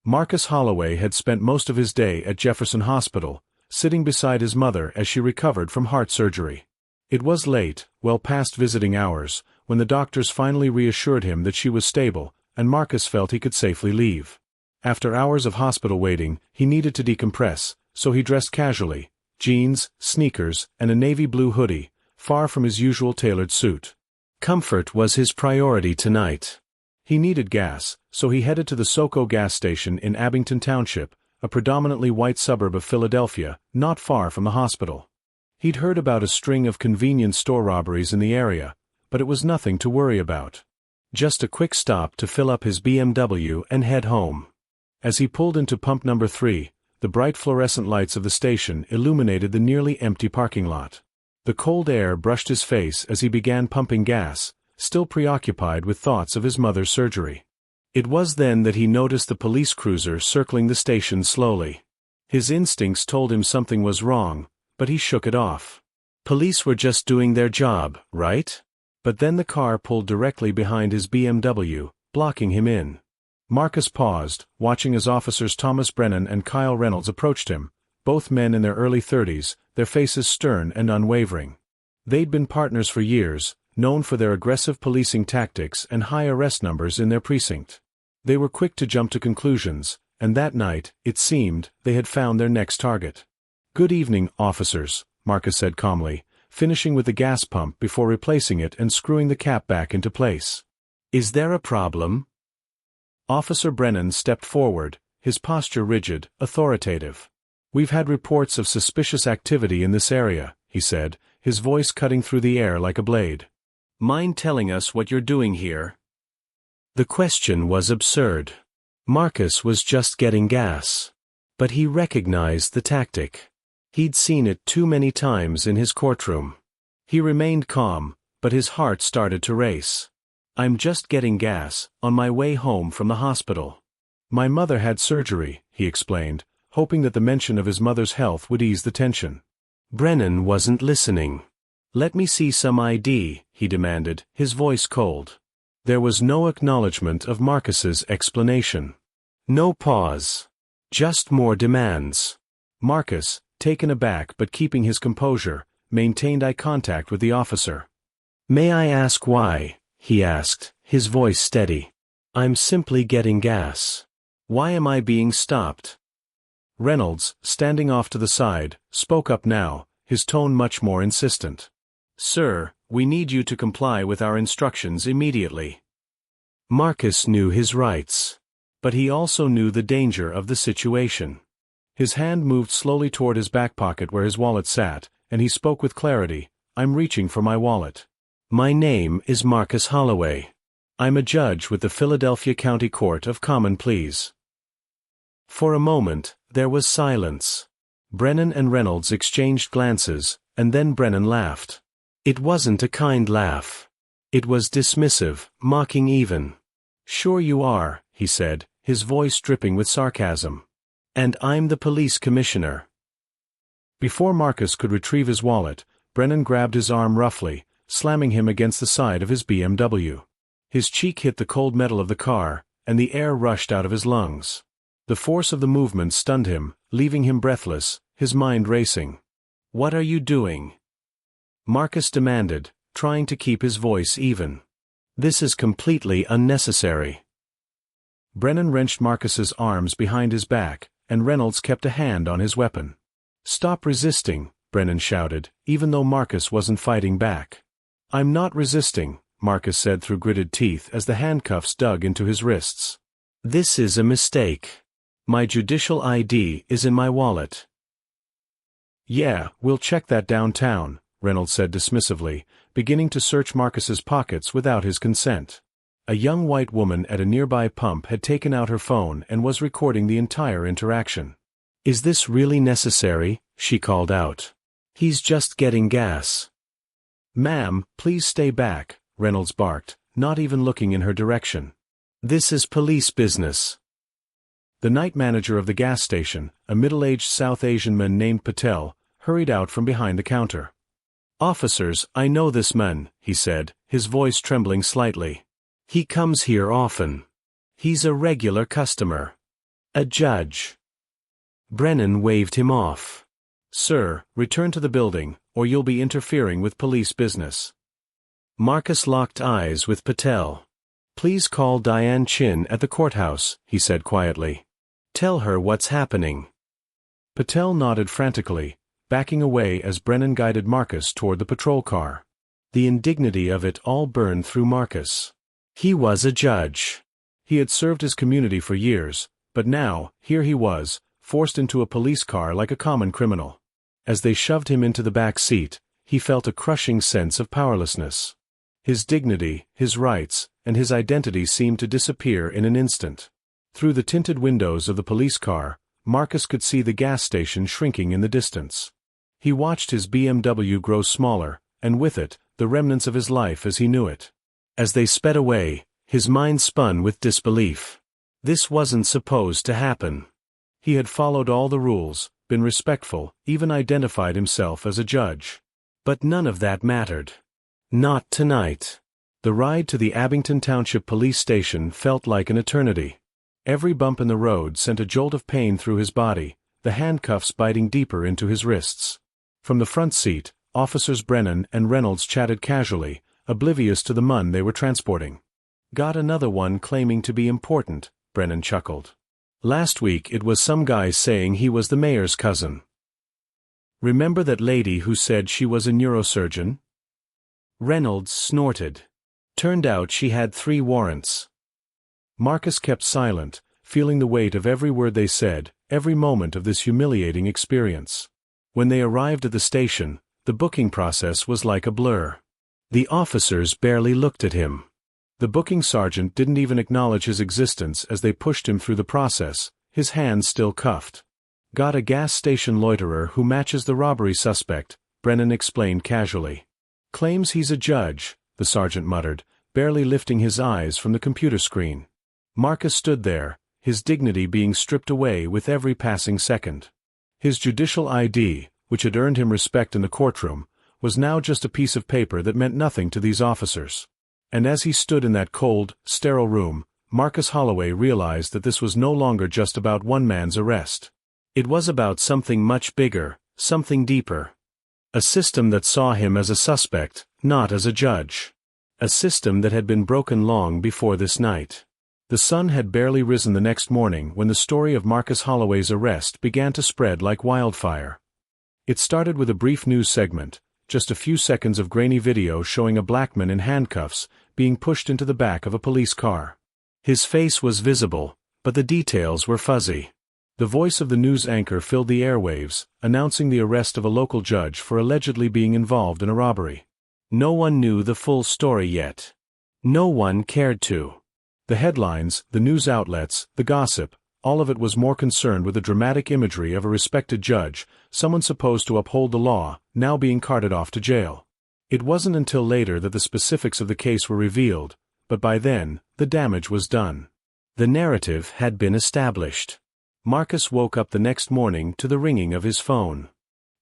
Marcus Holloway had spent most of his day at Jefferson Hospital, sitting beside his mother as she recovered from heart surgery. It was late, well past visiting hours, when the doctors finally reassured him that she was stable, and Marcus felt he could safely leave. After hours of hospital waiting, he needed to decompress, so he dressed casually, jeans, sneakers, and a navy blue hoodie, far from his usual tailored suit. Comfort was his priority tonight. He needed gas, so he headed to the SoCo gas station in Abington Township, a predominantly white suburb of Philadelphia, not far from the hospital. He'd heard about a string of convenience store robberies in the area, but it was nothing to worry about. Just a quick stop to fill up his BMW and head home. As he pulled into pump number 3, the bright fluorescent lights of the station illuminated the nearly empty parking lot. The cold air brushed his face as he began pumping gas, still preoccupied with thoughts of his mother's surgery. It was then that he noticed the police cruiser circling the station slowly. His instincts told him something was wrong, but he shook it off. Police were just doing their job, right? But then the car pulled directly behind his BMW, blocking him in. Marcus paused, watching as officers Thomas Brennan and Kyle Reynolds approached him, both men in their early 30s, their faces stern and unwavering. They'd been partners for years, known for their aggressive policing tactics and high arrest numbers in their precinct. They were quick to jump to conclusions, and that night, it seemed, they had found their next target. "Good evening, officers," Marcus said calmly, finishing with the gas pump before replacing it and screwing the cap back into place. "Is there a problem?" Officer Brennan stepped forward, his posture rigid, authoritative. "We've had reports of suspicious activity in this area," he said, his voice cutting through the air like a blade. "Mind telling us what you're doing here?" The question was absurd. Marcus was just getting gas. But he recognized the tactic. He'd seen it too many times in his courtroom. He remained calm, but his heart started to race. "I'm just getting gas, on my way home from the hospital. My mother had surgery," he explained, hoping that the mention of his mother's health would ease the tension. Brennan wasn't listening. "Let me see some ID," he demanded, his voice cold. There was no acknowledgement of Marcus's explanation. No pause. Just more demands. Marcus, taken aback but keeping his composure, maintained eye contact with the officer. "May I ask why?" he asked, his voice steady. "I'm simply getting gas. Why am I being stopped?" Reynolds, standing off to the side, spoke up now, his tone much more insistent. "Sir, we need you to comply with our instructions immediately." Marcus knew his rights. But he also knew the danger of the situation. His hand moved slowly toward his back pocket where his wallet sat, and he spoke with clarity. "I'm reaching for my wallet. My name is Marcus Holloway. I'm a judge with the Philadelphia County Court of Common Pleas." For a moment, there was silence. Brennan and Reynolds exchanged glances, and then Brennan laughed. It wasn't a kind laugh. It was dismissive, mocking even. "Sure you are," he said, his voice dripping with sarcasm. "And I'm the police commissioner." Before Marcus could retrieve his wallet, Brennan grabbed his arm roughly, slamming him against the side of his BMW. His cheek hit the cold metal of the car, and the air rushed out of his lungs. The force of the movement stunned him, leaving him breathless, his mind racing. "What are you doing?" Marcus demanded, trying to keep his voice even. "This is completely unnecessary." Brennan wrenched Marcus's arms behind his back, and Reynolds kept a hand on his weapon. "Stop resisting," Brennan shouted, even though Marcus wasn't fighting back. "I'm not resisting," Marcus said through gritted teeth as the handcuffs dug into his wrists. "This is a mistake. My judicial ID is in my wallet." "Yeah, we'll check that downtown," Reynolds said dismissively, beginning to search Marcus's pockets without his consent. A young white woman at a nearby pump had taken out her phone and was recording the entire interaction. "Is this really necessary?" she called out. "He's just getting gas." "Ma'am, please stay back," Reynolds barked, not even looking in her direction. "This is police business." The night manager of the gas station, a middle-aged South Asian man named Patel, hurried out from behind the counter. "Officers, I know this man," he said, his voice trembling slightly. "He comes here often. He's a regular customer." A judge. Brennan waved him off. Sir, return to the building, or you'll be interfering with police business. Marcus locked eyes with Patel. Please call Diane Chin at the courthouse, he said quietly. Tell her what's happening. Patel nodded frantically, backing away as Brennan guided Marcus toward the patrol car. The indignity of it all burned through Marcus. He was a judge. He had served his community for years, but now, here he was, forced into a police car like a common criminal. As they shoved him into the back seat, he felt a crushing sense of powerlessness. His dignity, his rights, and his identity seemed to disappear in an instant. Through the tinted windows of the police car, Marcus could see the gas station shrinking in the distance. He watched his BMW grow smaller, and with it, the remnants of his life as he knew it. As they sped away, his mind spun with disbelief. This wasn't supposed to happen. He had followed all the rules, been respectful, even identified himself as a judge. But none of that mattered. Not tonight. The ride to the Abington Township Police Station felt like an eternity. Every bump in the road sent a jolt of pain through his body, the handcuffs biting deeper into his wrists. From the front seat, Officers Brennan and Reynolds chatted casually, oblivious to the mun they were transporting. Got another one claiming to be important, Brennan chuckled. Last week it was some guy saying he was the mayor's cousin. Remember that lady who said she was a neurosurgeon? Reynolds snorted. Turned out she had 3 warrants. Marcus kept silent, feeling the weight of every word they said, every moment of this humiliating experience. When they arrived at the station, the booking process was like a blur. The officers barely looked at him. The booking sergeant didn't even acknowledge his existence as they pushed him through the process, his hands still cuffed. Got a gas station loiterer who matches the robbery suspect, Brennan explained casually. Claims he's a judge, the sergeant muttered, barely lifting his eyes from the computer screen. Marcus stood there, his dignity being stripped away with every passing second. His judicial ID, which had earned him respect in the courtroom, was now just a piece of paper that meant nothing to these officers. And as he stood in that cold, sterile room, Marcus Holloway realized that this was no longer just about one man's arrest. It was about something much bigger, something deeper. A system that saw him as a suspect, not as a judge. A system that had been broken long before this night. The sun had barely risen the next morning when the story of Marcus Holloway's arrest began to spread like wildfire. It started with a brief news segment, just a few seconds of grainy video showing a black man in handcuffs being pushed into the back of a police car. His face was visible, but the details were fuzzy. The voice of the news anchor filled the airwaves, announcing the arrest of a local judge for allegedly being involved in a robbery. No one knew the full story yet. No one cared to. The headlines, the news outlets, the gossip, all of it was more concerned with the dramatic imagery of a respected judge, someone supposed to uphold the law, now being carted off to jail. It wasn't until later that the specifics of the case were revealed, but by then, the damage was done. The narrative had been established. Marcus woke up the next morning to the ringing of his phone.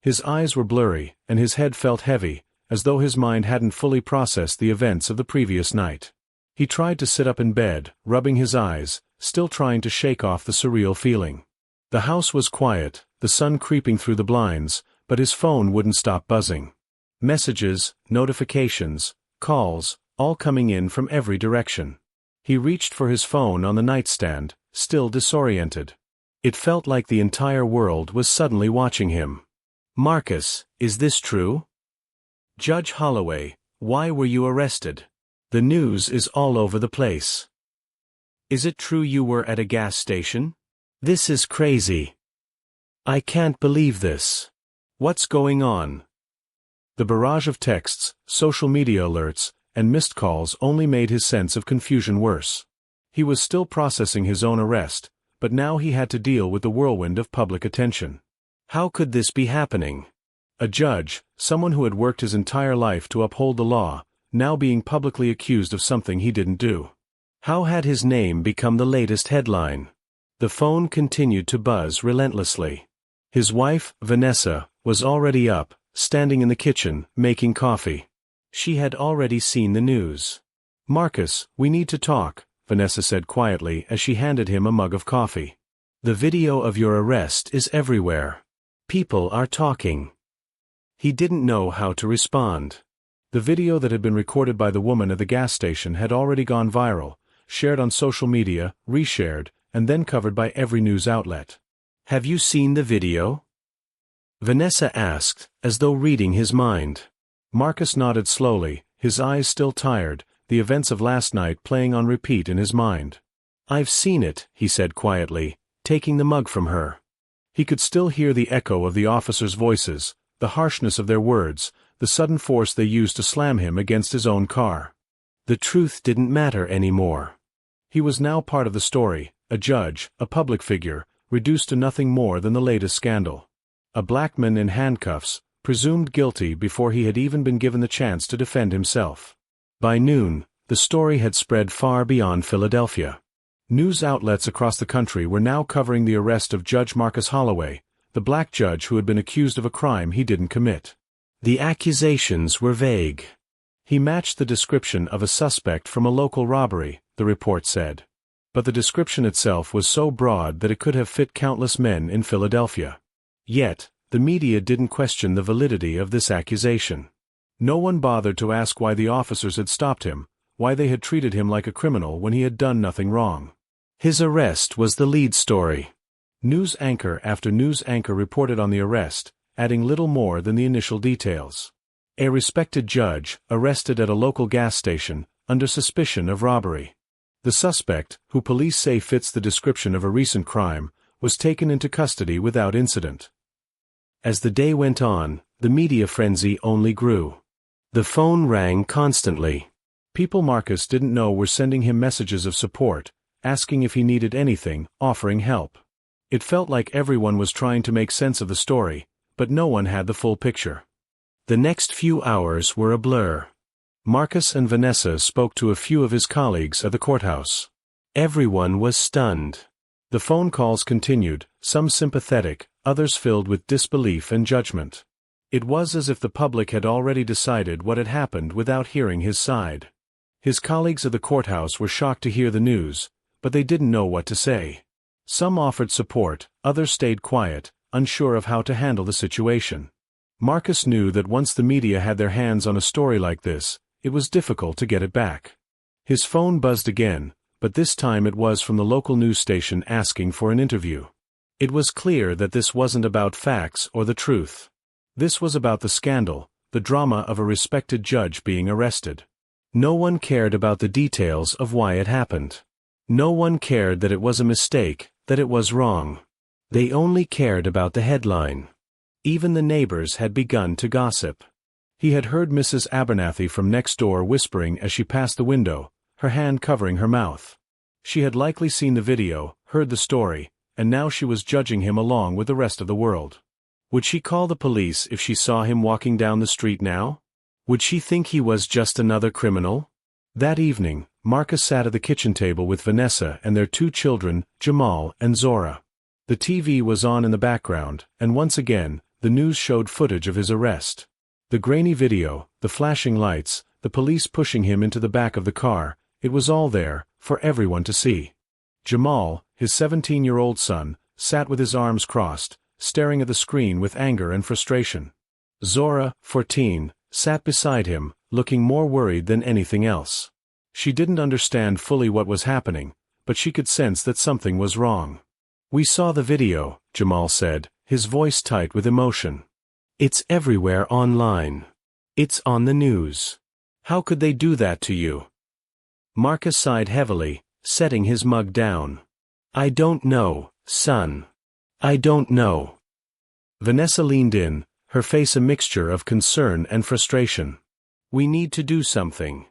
His eyes were blurry, and his head felt heavy, as though his mind hadn't fully processed the events of the previous night. He tried to sit up in bed, rubbing his eyes, still trying to shake off the surreal feeling. The house was quiet, the sun creeping through the blinds, but his phone wouldn't stop buzzing. Messages, notifications, calls, all coming in from every direction. He reached for his phone on the nightstand, still disoriented. It felt like the entire world was suddenly watching him. Marcus, is this true? Judge Holloway, why were you arrested? The news is all over the place. Is it true you were at a gas station? This is crazy. I can't believe this. What's going on? The barrage of texts, social media alerts, and missed calls only made his sense of confusion worse. He was still processing his own arrest, but now he had to deal with the whirlwind of public attention. How could this be happening? A judge, someone who had worked his entire life to uphold the law, now being publicly accused of something he didn't do. How had his name become the latest headline? The phone continued to buzz relentlessly. His wife, Vanessa, was already up, standing in the kitchen, making coffee. She had already seen the news. Marcus, we need to talk, Vanessa said quietly as she handed him a mug of coffee. The video of your arrest is everywhere. People are talking." He didn't know how to respond. The video that had been recorded by the woman at the gas station had already gone viral, shared on social media, reshared, and then covered by every news outlet. "Have you seen the video?" Vanessa asked, as though reading his mind. Marcus nodded slowly, his eyes still tired, the events of last night playing on repeat in his mind. "I've seen it," he said quietly, taking the mug from her. He could still hear the echo of the officers' voices, the harshness of their words, the sudden force they used to slam him against his own car. The truth didn't matter anymore. He was now part of the story, a judge, a public figure, reduced to nothing more than the latest scandal. A black man in handcuffs, presumed guilty before he had even been given the chance to defend himself. By noon, the story had spread far beyond Philadelphia. News outlets across the country were now covering the arrest of Judge Marcus Holloway, the black judge who had been accused of a crime he didn't commit. The accusations were vague. He matched the description of a suspect from a local robbery, the report said. But the description itself was so broad that it could have fit countless men in Philadelphia. Yet, the media didn't question the validity of this accusation. No one bothered to ask why the officers had stopped him, why they had treated him like a criminal when he had done nothing wrong. His arrest was the lead story. News anchor after news anchor reported on the arrest, adding little more than the initial details. A respected judge, arrested at a local gas station, under suspicion of robbery. The suspect, who police say fits the description of a recent crime, was taken into custody without incident. As the day went on, the media frenzy only grew. The phone rang constantly. People Marcus didn't know were sending him messages of support, asking if he needed anything, offering help. It felt like everyone was trying to make sense of the story, but no one had the full picture. The next few hours were a blur. Marcus and Vanessa spoke to a few of his colleagues at the courthouse. Everyone was stunned. The phone calls continued, some sympathetic, others filled with disbelief and judgment. It was as if the public had already decided what had happened without hearing his side. His colleagues at the courthouse were shocked to hear the news, but they didn't know what to say. Some offered support, others stayed quiet, unsure of how to handle the situation. Marcus knew that once the media had their hands on a story like this, it was difficult to get it back. His phone buzzed again, but this time it was from the local news station asking for an interview. It was clear that this wasn't about facts or the truth. This was about the scandal, the drama of a respected judge being arrested. No one cared about the details of why it happened. No one cared that it was a mistake, that it was wrong. They only cared about the headline. Even the neighbors had begun to gossip. He had heard Mrs. Abernathy from next door whispering as she passed the window, her hand covering her mouth. She had likely seen the video, heard the story, and now she was judging him along with the rest of the world. Would she call the police if she saw him walking down the street now? Would she think he was just another criminal? That evening, Marcus sat at the kitchen table with Vanessa and their two children, Jamal and Zora. The TV was on in the background, and once again, the news showed footage of his arrest. The grainy video, the flashing lights, the police pushing him into the back of the car, it was all there, for everyone to see. Jamal, his 17-year-old son, sat with his arms crossed, staring at the screen with anger and frustration. Zora, 14, sat beside him, looking more worried than anything else. She didn't understand fully what was happening, but she could sense that something was wrong. "We saw the video," Jamal said, his voice tight with emotion. "It's everywhere online. It's on the news. How could they do that to you?" Marcus sighed heavily, setting his mug down. "I don't know, son. I don't know." Vanessa leaned in, her face a mixture of concern and frustration. "We need to do something.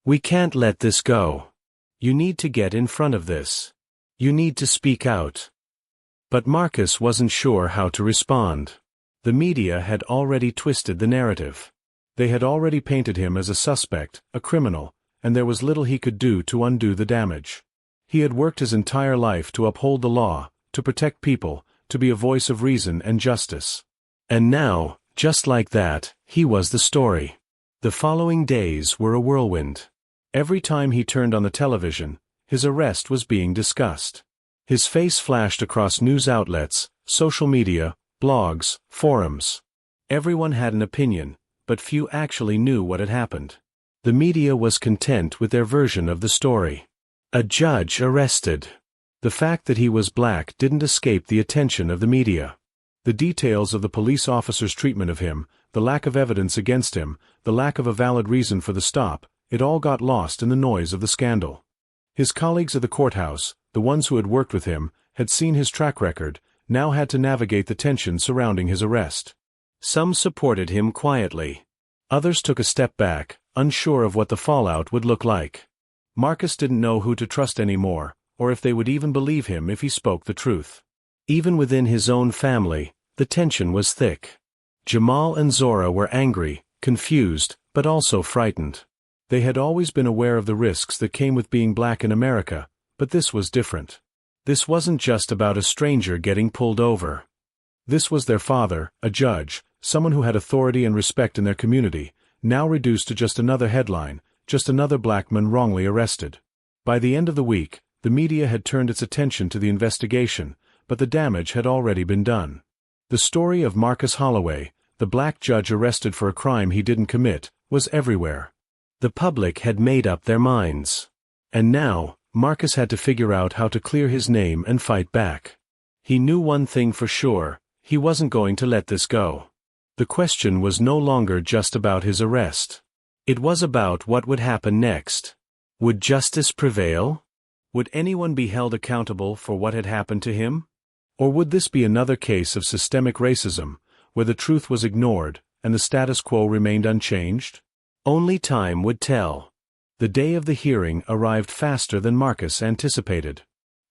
We can't let this go. You need to get in front of this. You need to speak out." But Marcus wasn't sure how to respond. The media had already twisted the narrative. They had already painted him as a suspect, a criminal, and there was little he could do to undo the damage. He had worked his entire life to uphold the law, to protect people, to be a voice of reason and justice. And now, just like that, he was the story. The following days were a whirlwind. Every time he turned on the television, his arrest was being discussed. His face flashed across news outlets, social media, blogs, forums. Everyone had an opinion, but few actually knew what had happened. The media was content with their version of the story. A judge arrested. The fact that he was black didn't escape the attention of the media. The details of the police officer's treatment of him, the lack of evidence against him, the lack of a valid reason for the stop, it all got lost in the noise of the scandal. His colleagues at the courthouse, the ones who had worked with him, had seen his track record, now had to navigate the tension surrounding his arrest. Some supported him quietly. Others took a step back, unsure of what the fallout would look like. Marcus didn't know who to trust anymore, or if they would even believe him if he spoke the truth. Even within his own family, the tension was thick. Jamal and Zora were angry, confused, but also frightened. They had always been aware of the risks that came with being black in America, but this was different. This wasn't just about a stranger getting pulled over. This was their father, a judge, someone who had authority and respect in their community, now reduced to just another headline, just another black man wrongly arrested. By the end of the week, the media had turned its attention to the investigation, but the damage had already been done. The story of Marcus Holloway, the black judge arrested for a crime he didn't commit, was everywhere. The public had made up their minds. And now, Marcus had to figure out how to clear his name and fight back. He knew one thing for sure: he wasn't going to let this go. The question was no longer just about his arrest. It was about what would happen next. Would justice prevail? Would anyone be held accountable for what had happened to him? Or would this be another case of systemic racism, where the truth was ignored and the status quo remained unchanged? Only time would tell. The day of the hearing arrived faster than Marcus anticipated.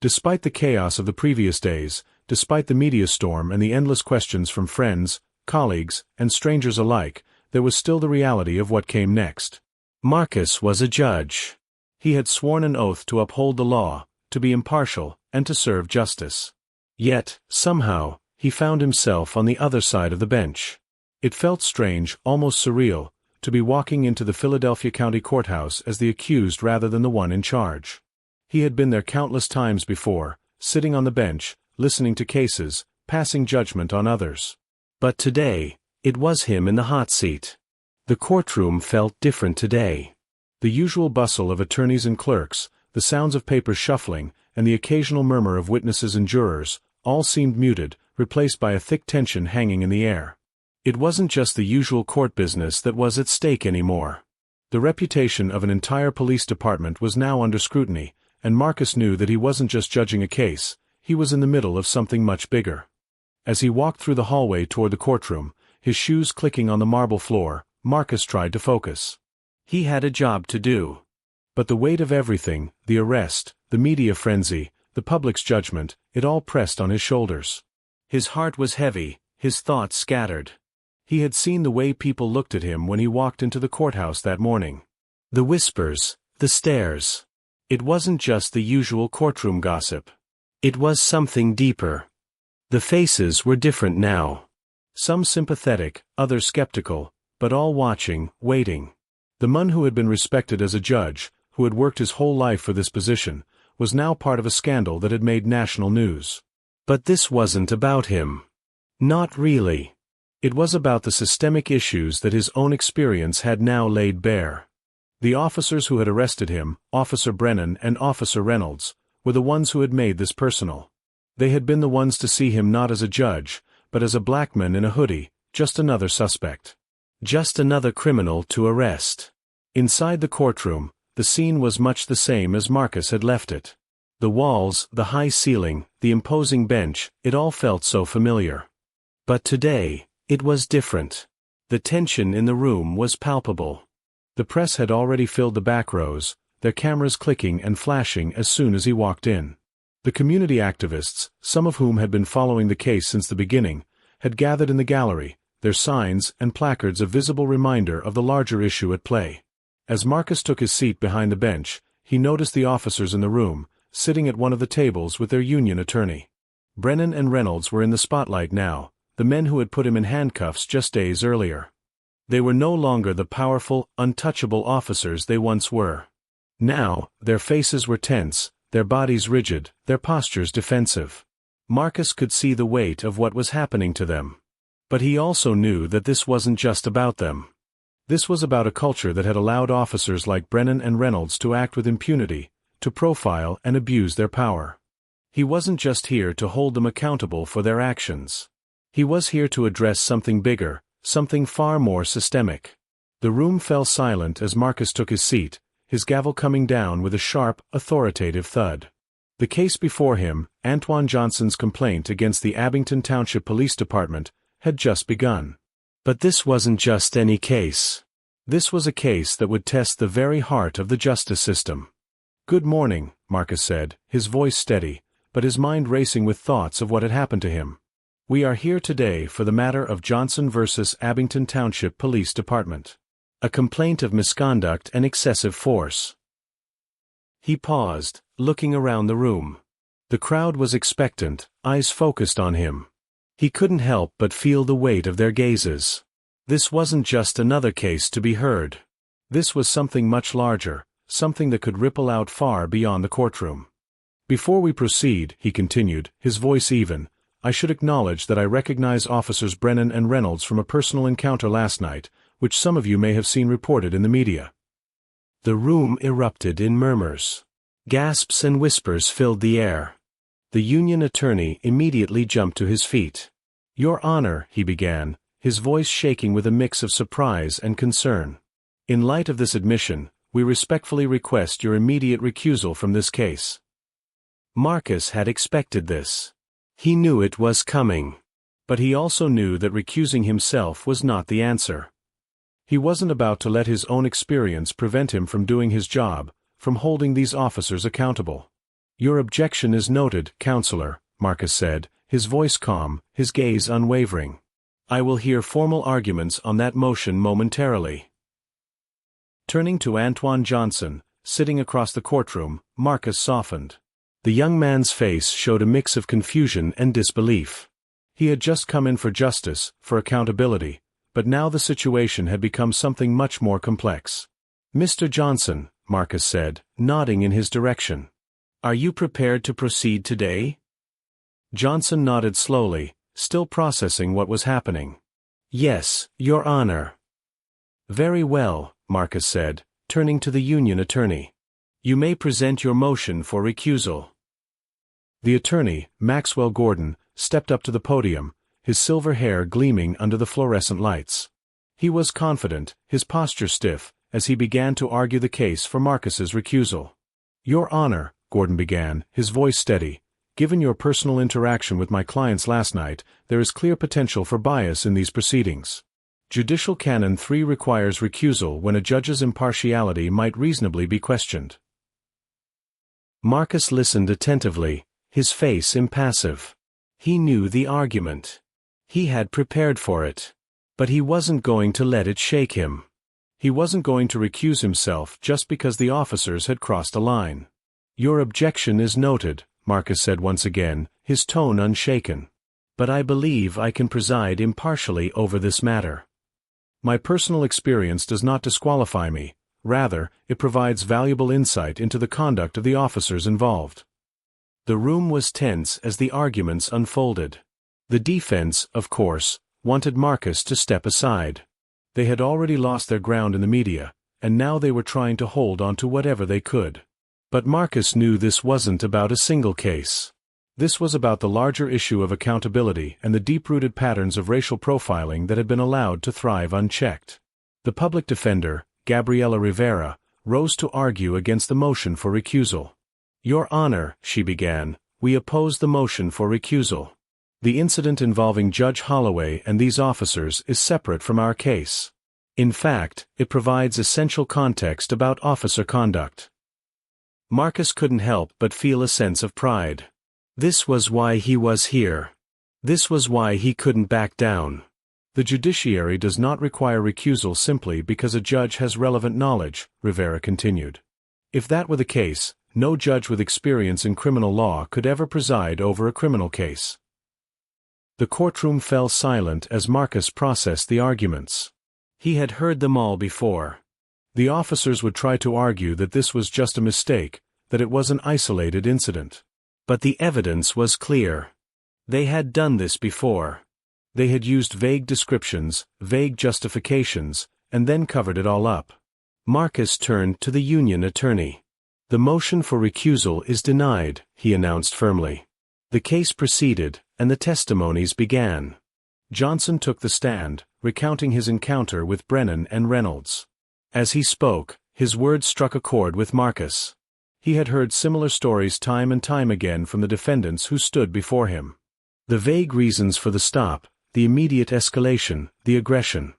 Despite the chaos of the previous days, despite the media storm and the endless questions from friends, colleagues, and strangers alike, there was still the reality of what came next. Marcus was a judge. He had sworn an oath to uphold the law, to be impartial, and to serve justice. Yet, somehow, he found himself on the other side of the bench. It felt strange, almost surreal, to be walking into the Philadelphia County Courthouse as the accused rather than the one in charge. He had been there countless times before, sitting on the bench, listening to cases, passing judgment on others. But today, it was him in the hot seat. The courtroom felt different today. The usual bustle of attorneys and clerks, the sounds of papers shuffling, and the occasional murmur of witnesses and jurors, all seemed muted, replaced by a thick tension hanging in the air. It wasn't just the usual court business that was at stake anymore. The reputation of an entire police department was now under scrutiny, and Marcus knew that he wasn't just judging a case, he was in the middle of something much bigger. As he walked through the hallway toward the courtroom, his shoes clicking on the marble floor, Marcus tried to focus. He had a job to do. But the weight of everything, the arrest, the media frenzy, the public's judgment, it all pressed on his shoulders. His heart was heavy, his thoughts scattered. He had seen the way people looked at him when he walked into the courthouse that morning. The whispers, the stares. It wasn't just the usual courtroom gossip. It was something deeper. The faces were different now. Some sympathetic, others skeptical, but all watching, waiting. The man who had been respected as a judge, who had worked his whole life for this position, was now part of a scandal that had made national news. But this wasn't about him. Not really. It was about the systemic issues that his own experience had now laid bare. The officers who had arrested him, Officer Brennan and Officer Reynolds, were the ones who had made this personal. They had been the ones to see him not as a judge, but as a black man in a hoodie, just another suspect. Just another criminal to arrest. Inside the courtroom, the scene was much the same as Marcus had left it. The walls, the high ceiling, the imposing bench, it all felt so familiar. But today, it was different. The tension in the room was palpable. The press had already filled the back rows, their cameras clicking and flashing as soon as he walked in. The community activists, some of whom had been following the case since the beginning, had gathered in the gallery, their signs and placards a visible reminder of the larger issue at play. As Marcus took his seat behind the bench, he noticed the officers in the room, sitting at one of the tables with their union attorney. Brennan and Reynolds were in the spotlight now, the men who had put him in handcuffs just days earlier. They were no longer the powerful, untouchable officers they once were. Now, their faces were tense, their bodies rigid, their postures defensive. Marcus could see the weight of what was happening to them. But he also knew that this wasn't just about them. This was about a culture that had allowed officers like Brennan and Reynolds to act with impunity, to profile and abuse their power. He wasn't just here to hold them accountable for their actions. He was here to address something bigger, something far more systemic. The room fell silent as Marcus took his seat, his gavel coming down with a sharp, authoritative thud. The case before him, Antoine Johnson's complaint against the Abington Township Police Department, had just begun. But this wasn't just any case. This was a case that would test the very heart of the justice system. "Good morning," Marcus said, his voice steady, but his mind racing with thoughts of what had happened to him. "We are here today for the matter of Johnson versus Abington Township Police Department. A complaint of misconduct and excessive force." He paused, looking around the room. The crowd was expectant, eyes focused on him. He couldn't help but feel the weight of their gazes. This wasn't just another case to be heard. This was something much larger, something that could ripple out far beyond the courtroom. "Before we proceed," he continued, his voice even, "I should acknowledge that I recognize Officers Brennan and Reynolds from a personal encounter last night, which some of you may have seen reported in the media." The room erupted in murmurs. Gasps and whispers filled the air. The union attorney immediately jumped to his feet. "Your Honor," he began, his voice shaking with a mix of surprise and concern. "In light of this admission, we respectfully request your immediate recusal from this case." Marcus had expected this. He knew it was coming. But he also knew that recusing himself was not the answer. He wasn't about to let his own experience prevent him from doing his job, from holding these officers accountable. "Your objection is noted, Counselor," Marcus said, his voice calm, his gaze unwavering. "I will hear formal arguments on that motion momentarily." Turning to Antoine Johnson, sitting across the courtroom, Marcus softened. The young man's face showed a mix of confusion and disbelief. He had just come in for justice, for accountability, but now the situation had become something much more complex. "Mr. Johnson," Marcus said, nodding in his direction. "Are you prepared to proceed today?" Johnson nodded slowly, still processing what was happening. "Yes, Your Honor." "Very well," Marcus said, turning to the union attorney. "You may present your motion for recusal." The attorney, Maxwell Gordon, stepped up to the podium, his silver hair gleaming under the fluorescent lights. He was confident, his posture stiff, as he began to argue the case for Marcus's recusal. "Your Honor," Gordon began, his voice steady, "given your personal interaction with my clients last night, there is clear potential for bias in these proceedings. Judicial Canon 3 requires recusal when a judge's impartiality might reasonably be questioned." Marcus listened attentively, his face impassive. He knew the argument. He had prepared for it. But he wasn't going to let it shake him. He wasn't going to recuse himself just because the officers had crossed a line. "Your objection is noted," Marcus said once again, his tone unshaken. "But I believe I can preside impartially over this matter. My personal experience does not disqualify me, rather, it provides valuable insight into the conduct of the officers involved." The room was tense as the arguments unfolded. The defense, of course, wanted Marcus to step aside. They had already lost their ground in the media, and now they were trying to hold on to whatever they could. But Marcus knew this wasn't about a single case. This was about the larger issue of accountability and the deep-rooted patterns of racial profiling that had been allowed to thrive unchecked. The public defender, Gabriela Rivera, rose to argue against the motion for recusal. "Your Honor," she began, "we oppose the motion for recusal. The incident involving Judge Holloway and these officers is separate from our case. In fact, it provides essential context about officer conduct." Marcus couldn't help but feel a sense of pride. This was why he was here. This was why he couldn't back down. The judiciary does not require recusal simply because a judge has relevant knowledge, Rivera continued. If that were the case, no judge with experience in criminal law could ever preside over a criminal case. The courtroom fell silent as Marcus processed the arguments. He had heard them all before. The officers would try to argue that this was just a mistake, that it was an isolated incident. But the evidence was clear. They had done this before. They had used vague descriptions, vague justifications, and then covered it all up. Marcus turned to the union attorney. "The motion for recusal is denied," he announced firmly. The case proceeded, and the testimonies began. Johnson took the stand, recounting his encounter with Brennan and Reynolds. As he spoke, his words struck a chord with Marcus. He had heard similar stories time and time again from the defendants who stood before him. The vague reasons for the stop, the immediate escalation, the aggression.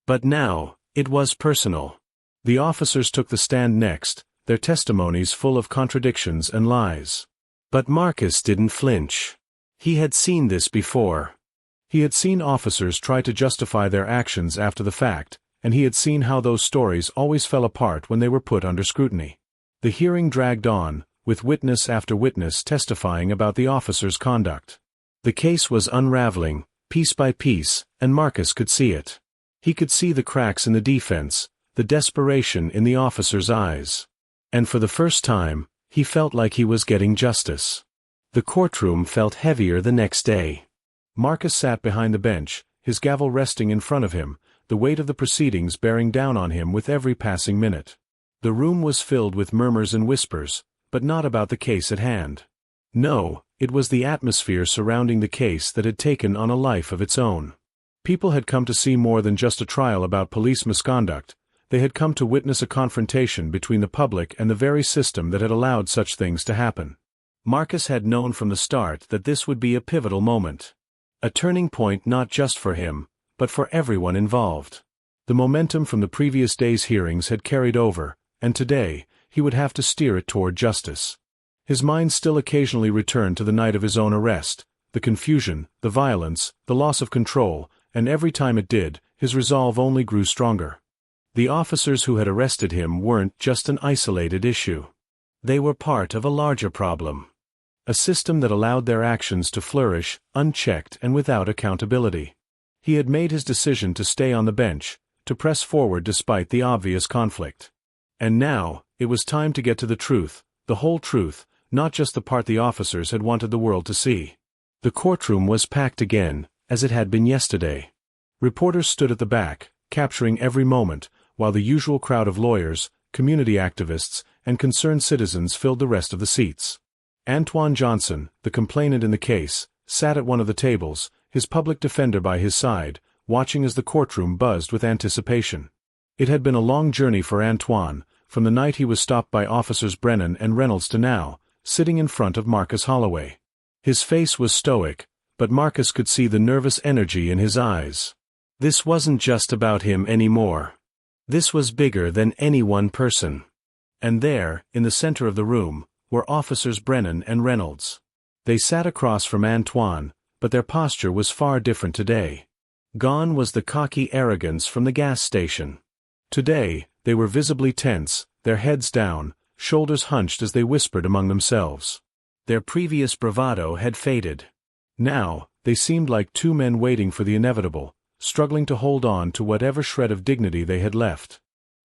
But now, it was personal. The officers took the stand next, their testimonies full of contradictions and lies. But Marcus didn't flinch. He had seen this before. He had seen officers try to justify their actions after the fact, and he had seen how those stories always fell apart when they were put under scrutiny. The hearing dragged on, with witness after witness testifying about the officers' conduct. The case was unraveling, piece by piece, and Marcus could see it. He could see the cracks in the defense, the desperation in the officers' eyes. And for the first time, he felt like he was getting justice. The courtroom felt heavier the next day. Marcus sat behind the bench, his gavel resting in front of him, the weight of the proceedings bearing down on him with every passing minute. The room was filled with murmurs and whispers, but not about the case at hand. No, it was the atmosphere surrounding the case that had taken on a life of its own. People had come to see more than just a trial about police misconduct. They had come to witness a confrontation between the public and the very system that had allowed such things to happen. Marcus had known from the start that this would be a pivotal moment. A turning point not just for him, but for everyone involved. The momentum from the previous day's hearings had carried over, and today, he would have to steer it toward justice. His mind still occasionally returned to the night of his own arrest, the confusion, the violence, the loss of control, and every time it did, his resolve only grew stronger. The officers who had arrested him weren't just an isolated issue. They were part of a larger problem. A system that allowed their actions to flourish, unchecked and without accountability. He had made his decision to stay on the bench, to press forward despite the obvious conflict. And now, it was time to get to the truth, the whole truth, not just the part the officers had wanted the world to see. The courtroom was packed again, as it had been yesterday. Reporters stood at the back, capturing every moment, while the usual crowd of lawyers, community activists, and concerned citizens filled the rest of the seats. Antoine Johnson, the complainant in the case, sat at one of the tables, his public defender by his side, watching as the courtroom buzzed with anticipation. It had been a long journey for Antoine, from the night he was stopped by officers Brennan and Reynolds to now, sitting in front of Marcus Holloway. His face was stoic, but Marcus could see the nervous energy in his eyes. This wasn't just about him anymore. This was bigger than any one person. And there, in the center of the room, were officers Brennan and Reynolds. They sat across from Antoine, but their posture was far different today. Gone was the cocky arrogance from the gas station. Today, they were visibly tense, their heads down, shoulders hunched as they whispered among themselves. Their previous bravado had faded. Now, they seemed like two men waiting for the inevitable, struggling to hold on to whatever shred of dignity they had left.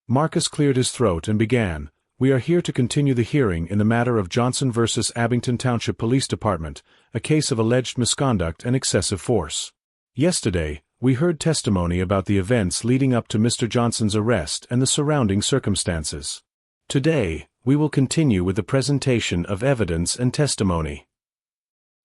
Marcus cleared his throat and began, "We are here to continue the hearing in the matter of Johnson versus Abington Township Police Department, a case of alleged misconduct and excessive force. Yesterday, we heard testimony about the events leading up to Mr. Johnson's arrest and the surrounding circumstances. Today, we will continue with the presentation of evidence and testimony."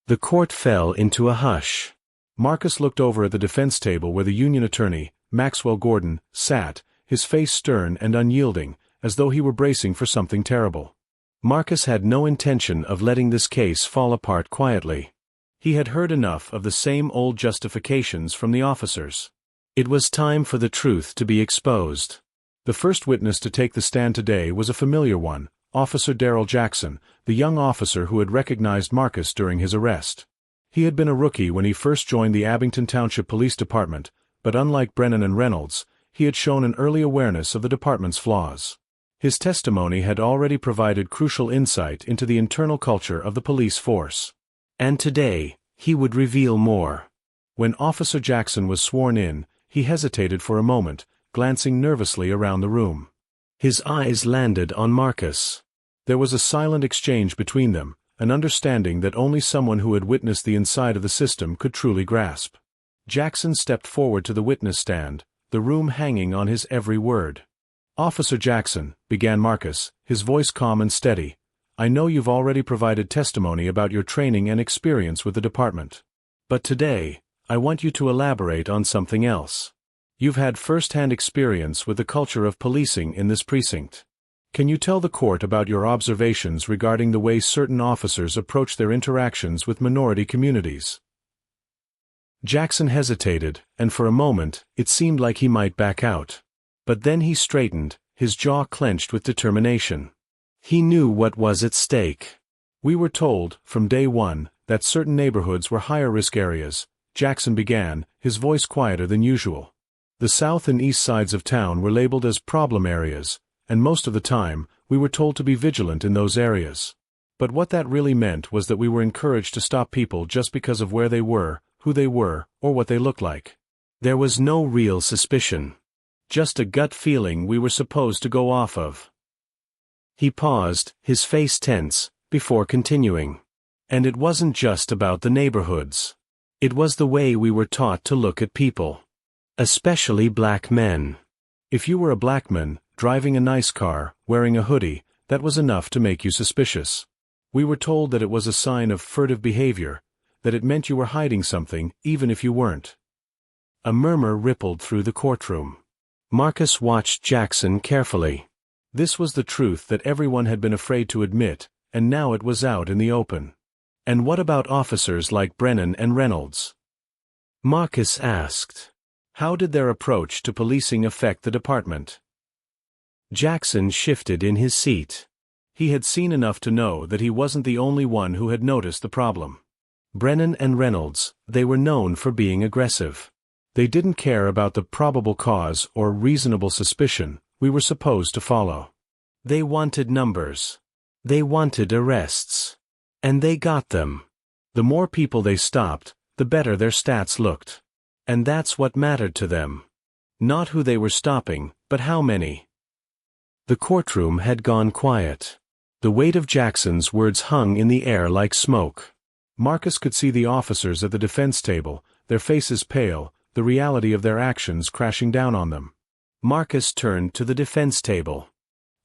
The court fell into a hush. Marcus looked over at the defense table where the union attorney, Maxwell Gordon, sat, his face stern and unyielding, as though he were bracing for something terrible. Marcus had no intention of letting this case fall apart quietly. He had heard enough of the same old justifications from the officers. It was time for the truth to be exposed. The first witness to take the stand today was a familiar one, Officer Darrell Jackson, the young officer who had recognized Marcus during his arrest. He had been a rookie when he first joined the Abington Township Police Department, but unlike Brennan and Reynolds, he had shown an early awareness of the department's flaws. His testimony had already provided crucial insight into the internal culture of the police force. And today, he would reveal more. When Officer Jackson was sworn in, he hesitated for a moment, glancing nervously around the room. His eyes landed on Marcus. There was a silent exchange between them, an understanding that only someone who had witnessed the inside of the system could truly grasp. Jackson stepped forward to the witness stand, the room hanging on his every word. "Officer Jackson," began Marcus, his voice calm and steady, "I know you've already provided testimony about your training and experience with the department. But today, I want you to elaborate on something else. You've had first-hand experience with the culture of policing in this precinct. Can you tell the court about your observations regarding the way certain officers approach their interactions with minority communities?" Jackson hesitated, and for a moment, it seemed like he might back out. But then he straightened, his jaw clenched with determination. He knew what was at stake. "We were told, from day one, that certain neighborhoods were higher-risk areas," Jackson began, his voice quieter than usual. "The south and east sides of town were labeled as problem areas, and most of the time, we were told to be vigilant in those areas. But what that really meant was that we were encouraged to stop people just because of where they were, who they were, or what they looked like. There was no real suspicion. Just a gut feeling we were supposed to go off of." He paused, his face tense, before continuing. "And it wasn't just about the neighborhoods. It was the way we were taught to look at people. Especially black men. If you were a black man, driving a nice car, wearing a hoodie, that was enough to make you suspicious. We were told that it was a sign of furtive behavior, that it meant you were hiding something, even if you weren't." A murmur rippled through the courtroom. Marcus watched Jackson carefully. This was the truth that everyone had been afraid to admit, and now it was out in the open. "And what about officers like Brennan and Reynolds?" Marcus asked. "How did their approach to policing affect the department?" Jackson shifted in his seat. He had seen enough to know that he wasn't the only one who had noticed the problem. Brennan and Reynolds, they were known for being aggressive. They didn't care about the probable cause or reasonable suspicion we were supposed to follow. They wanted numbers. They wanted arrests. And they got them. The more people they stopped, the better their stats looked. And that's what mattered to them. Not who they were stopping, but how many. The courtroom had gone quiet. The weight of Jackson's words hung in the air like smoke. Marcus could see the officers at the defense table, their faces pale, the reality of their actions crashing down on them. Marcus turned to the defense table.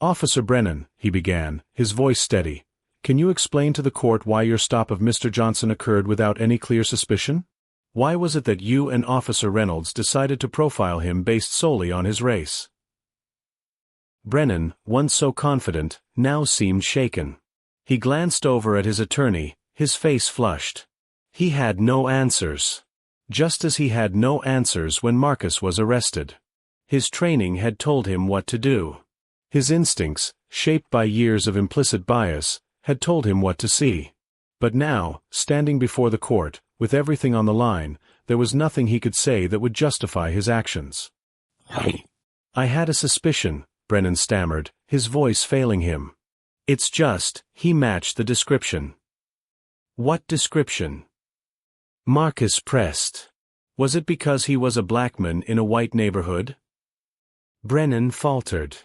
"Officer Brennan," he began, his voice steady, "can you explain to the court why your stop of Mr. Johnson occurred without any clear suspicion? Why was it that you and Officer Reynolds decided to profile him based solely on his race?" Brennan, once so confident, now seemed shaken. He glanced over at his attorney, his face flushed. He had no answers. Just as he had no answers when Marcus was arrested. His training had told him what to do. His instincts, shaped by years of implicit bias, had told him what to see. But now, standing before the court, with everything on the line, there was nothing he could say that would justify his actions. "I had a suspicion," Brennan stammered, his voice failing him. "It's just," he matched the description. "What description?" Marcus pressed. "Was it because he was a black man in a white neighborhood?" Brennan faltered.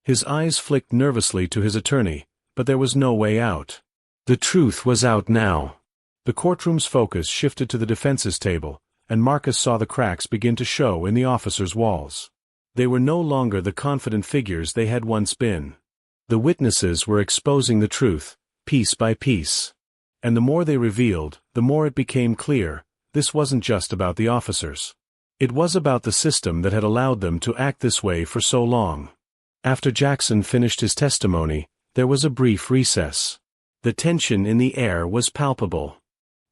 His eyes flicked nervously to his attorney, but there was no way out. The truth was out now. The courtroom's focus shifted to the defense's table, and Marcus saw the cracks begin to show in the officers' walls. They were no longer the confident figures they had once been. The witnesses were exposing the truth, piece by piece. And the more they revealed, the more it became clear, this wasn't just about the officers. It was about the system that had allowed them to act this way for so long. After Jackson finished his testimony, there was a brief recess. The tension in the air was palpable.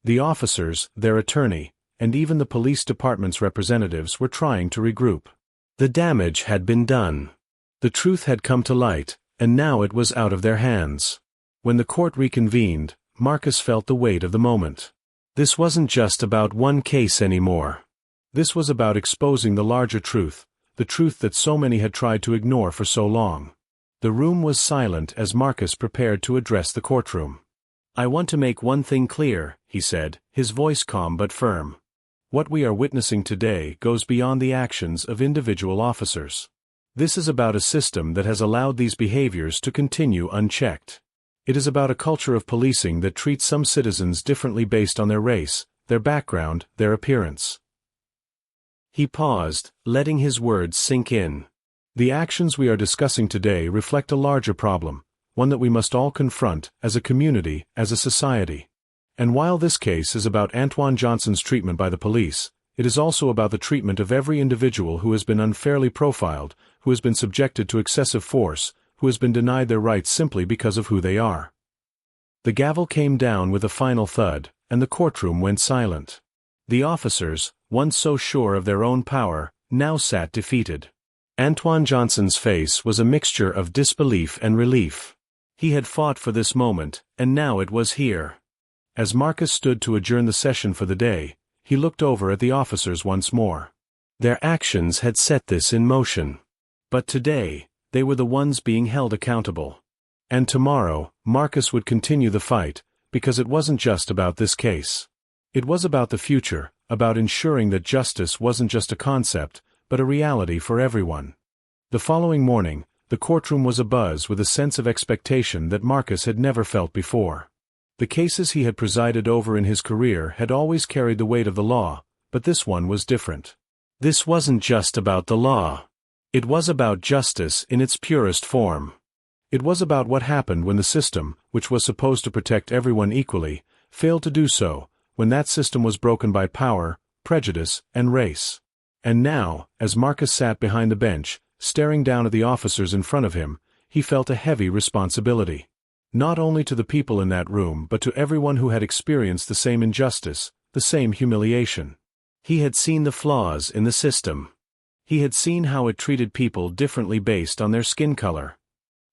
The officers, their attorney, and even the police department's representatives were trying to regroup. The damage had been done. The truth had come to light, and now it was out of their hands. When the court reconvened, Marcus felt the weight of the moment. This wasn't just about one case anymore. This was about exposing the larger truth, the truth that so many had tried to ignore for so long. The room was silent as Marcus prepared to address the courtroom. "I want to make one thing clear," he said, his voice calm but firm. "What we are witnessing today goes beyond the actions of individual officers. This is about a system that has allowed these behaviors to continue unchecked. It is about a culture of policing that treats some citizens differently based on their race, their background, their appearance. He paused, letting his words sink in. The actions we are discussing today reflect a larger problem, one that we must all confront, as a community, as a society. And while this case is about Antoine Johnson's treatment by the police, it is also about the treatment of every individual who has been unfairly profiled, who has been subjected to excessive force, who has been denied their rights simply because of who they are. The gavel came down with a final thud, and the courtroom went silent. The officers, once so sure of their own power, now sat defeated. Antoine Johnson's face was a mixture of disbelief and relief. He had fought for this moment, and now it was here. As Marcus stood to adjourn the session for the day, he looked over at the officers once more. Their actions had set this in motion. But today, they were the ones being held accountable. And tomorrow, Marcus would continue the fight, because it wasn't just about this case. It was about the future, about ensuring that justice wasn't just a concept, but a reality for everyone. The following morning, the courtroom was abuzz with a sense of expectation that Marcus had never felt before. The cases he had presided over in his career had always carried the weight of the law, but this one was different. This wasn't just about the law. It was about justice in its purest form. It was about what happened when the system, which was supposed to protect everyone equally, failed to do so, when that system was broken by power, prejudice, and race. And now, as Marcus sat behind the bench, staring down at the officers in front of him, he felt a heavy responsibility. Not only to the people in that room but to everyone who had experienced the same injustice, the same humiliation. He had seen the flaws in the system. He had seen how it treated people differently based on their skin color.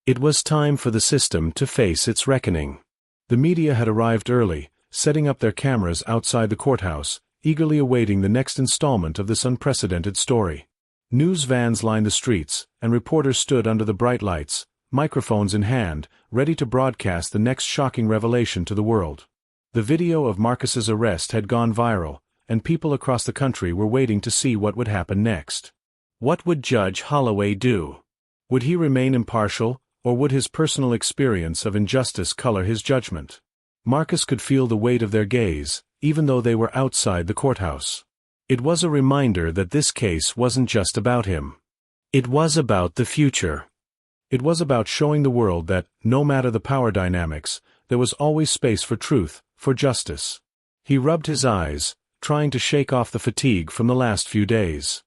It was time for the system to face its reckoning. The media had arrived early, setting up their cameras outside the courthouse, eagerly awaiting the next installment of this unprecedented story. News vans lined the streets, and reporters stood under the bright lights, microphones in hand, ready to broadcast the next shocking revelation to the world. The video of Marcus's arrest had gone viral, and people across the country were waiting to see what would happen next. What would Judge Holloway do? Would he remain impartial, or would his personal experience of injustice color his judgment? Marcus could feel the weight of their gaze, even though they were outside the courthouse. It was a reminder that this case wasn't just about him. It was about the future. It was about showing the world that, no matter the power dynamics, there was always space for truth, for justice. He rubbed his eyes, trying to shake off the fatigue from the last few days.